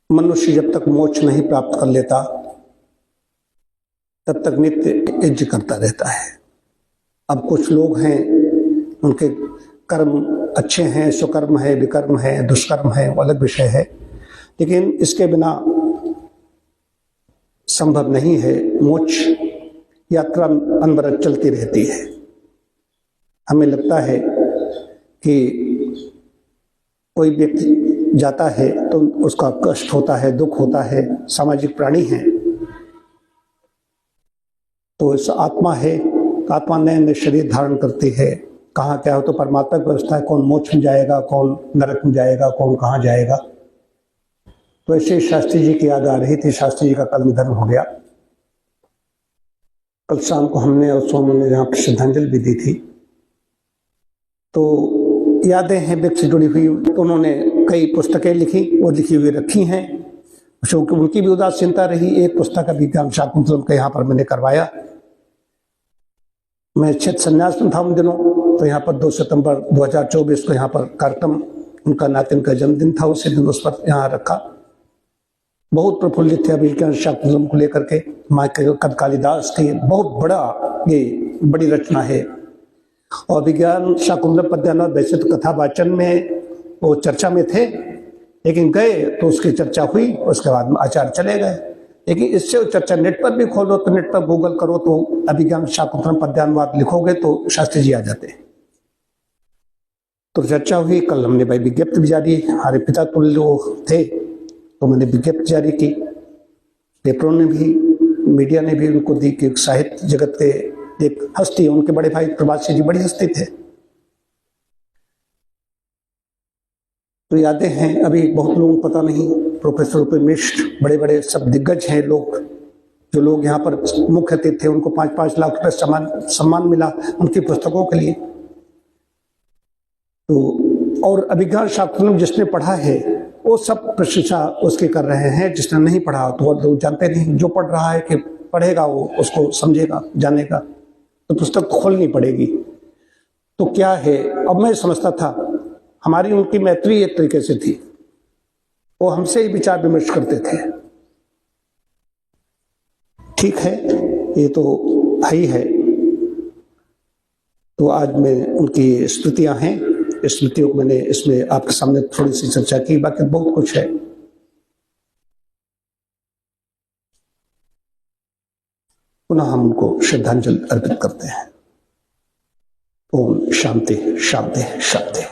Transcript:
मनुष्य जब तक मोक्ष नहीं प्राप्त कर लेता तब तक नित्य यज्ञ करता रहता है। अब कुछ लोग हैं, उनके कर्म अच्छे हैं, सुकर्म है, विकर्म है, दुष्कर्म है, वो अलग विषय है, लेकिन इसके बिना संभव नहीं है। मोक्ष यात्रा अनवरत चलती रहती है। हमें लगता है कि कोई व्यक्ति जाता है तो उसका कष्ट होता है, दुख होता है, सामाजिक प्राणी है, तो इस आत्मा है, आत्मा नए नए शरीर धारण करती है। कहाँ क्या हो तो परमात्मा की व्यवस्था है, कौन मोक्ष में जाएगा, कौन नरक में जाएगा, कौन कहाँ जाएगा। तो ऐसे शास्त्री जी की याद आ रही थी। शास्त्री जी का कल निधन हो गया। कल शाम को हमने और सोनू ने यहाँ पर श्रद्धांजलि भी दी थी। तो यादें हैं व्यक्ति से जुड़ी हुई। तो उन्होंने कई पुस्तकें लिखी और लिखी हुई रखी हैं, क्योंकि उनकी भी उदासीनता रही। एक पुस्तक अभिज्ञान शाकुंतलम का यहाँ पर मैंने करवाया। मैं क्षेत्र संन्यास में था उन दिनों, तो यहाँ पर 2 सितंबर 2024 को यहाँ पर कार्यक्रम, उनका नातिन का जन्मदिन था, उसी दिन उस पर यहाँ रखा। बहुत प्रफुल्लित थे अभिज्ञान शाकुंतलम को लेकर के। कद कालिदास की बहुत बड़ा ये बड़ी रचना है। और अभिज्ञान शाकुंतलम पद्यनाथ वैसे तो कथावाचन में वो चर्चा में थे, लेकिन गए तो उसकी चर्चा हुई, उसके बाद आचार्य चले गए। लेकिन इससे चर्चा नेट पर भी खोलो, तो नेट पर गूगल करो तो अभिज्ञान शाकुंतलम पद्यानुवाद लिखोगे तो शास्त्री जी आ जाते हैं। तो चर्चा हुई। कल हमने भाई विज्ञप्ति भी जारी, हमारे पिता तुल्य जो थे तो मैंने विज्ञप्ति जारी की। पेपरों ने भी, मीडिया ने भी उनको दी कि साहित्य जगत के एक हस्ती, उनके बड़े भाई प्रभात जी बड़ी हस्ती थे। तो यादें हैं। अभी बहुत लोगों को पता नहीं, प्रोफेसर उपे मिश्र, बड़े बड़े सब दिग्गज हैं लोग, जो लोग यहाँ पर मुख्य अतिथि थे, उनको 5-5 लाख रुपए सम्मान मिला उनकी पुस्तकों के लिए। तो और अभिज्ञान शाकुंतलम जिसने पढ़ा है वो सब प्रशंसा उसके कर रहे हैं। जिसने नहीं पढ़ा तो वो जानते नहीं। जो पढ़ रहा है कि पढ़ेगा वो उसको समझेगा, जानेगा, तो पुस्तक खोलनी पड़ेगी। तो क्या है, अब मैं समझता था हमारी उनकी मैत्री एक तरीके से थी, वो हमसे ही विचार विमर्श करते थे। ठीक है, ये तो ही है। तो आज में उनकी स्मृतियां हैं, इस स्मृतियों को मैंने इसमें आपके सामने थोड़ी सी चर्चा की, बाकी बहुत कुछ है। पुनः हम उनको श्रद्धांजलि अर्पित करते हैं। ओम शांति शांति शांति।